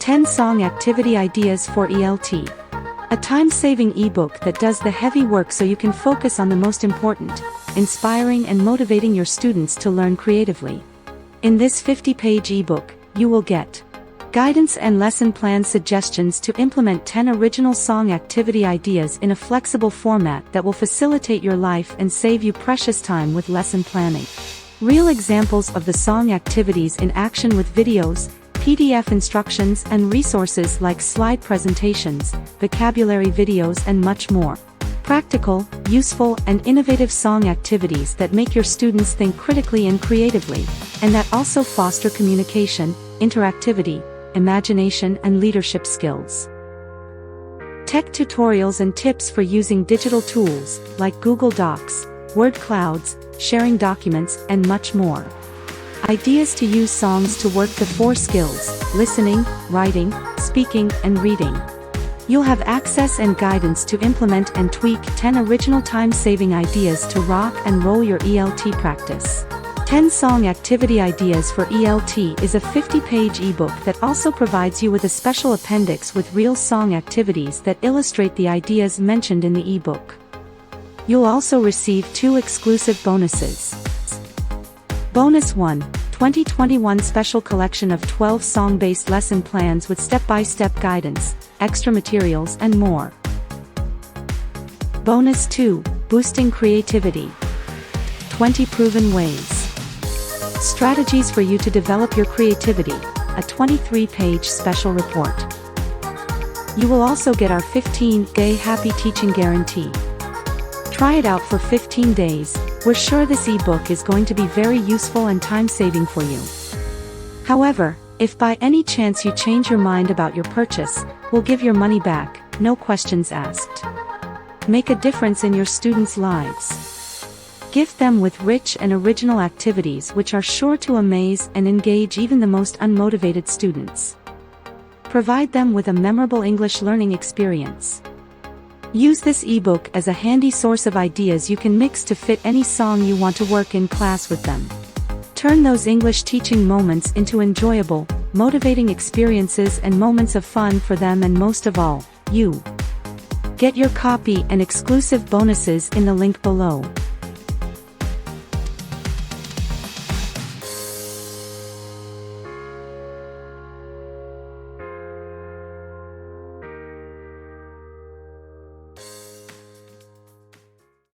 10 Song Activity Ideas for ELT. A time-saving ebook that does the heavy work so you can focus on the most important, inspiring and motivating your students to learn creatively. In this 50-page ebook, you will get guidance and lesson plan suggestions to implement 10 original song activity ideas in a flexible format that will facilitate your life and save you precious time with lesson planning. Real examples of the song activities in action with videos, PDF instructions and resources like slide presentations, vocabulary videos and much more. Practical, useful and innovative song activities that make your students think critically and creatively, and that also foster communication, interactivity, imagination and leadership skills. Tech tutorials and tips for using digital tools, like Google Docs, word clouds, sharing documents, and much more. Ideas to use songs to work the 4 skills: listening, writing, speaking, and reading. You'll have access and guidance to implement and tweak 10 original time-saving ideas to rock and roll your ELT practice. 10 Song Activity Ideas for ELT is a 50-page ebook that also provides you with a special appendix with real song activities that illustrate the ideas mentioned in the ebook. You'll also receive 2 exclusive bonuses. Bonus 1, 2021 Special Collection of 12 song-based lesson plans with step-by-step guidance, extra materials and more. Bonus 2, Boosting Creativity. 20 Proven Ways. Strategies for you to develop your creativity, a 23-page special report. You will also get our 15-day happy teaching guarantee. Try it out for 15 days, we're sure this ebook is going to be very useful and time-saving for you. However, if by any chance you change your mind about your purchase, we'll give your money back, no questions asked. Make a difference in your students' lives. Gift them with rich and original activities which are sure to amaze and engage even the most unmotivated students. Provide them with a memorable English learning experience. Use this ebook as a handy source of ideas you can mix to fit any song you want to work in class with them. Turn those English teaching moments into enjoyable, motivating experiences and moments of fun for them, and most of all, you. Get your copy and exclusive bonuses in the link below.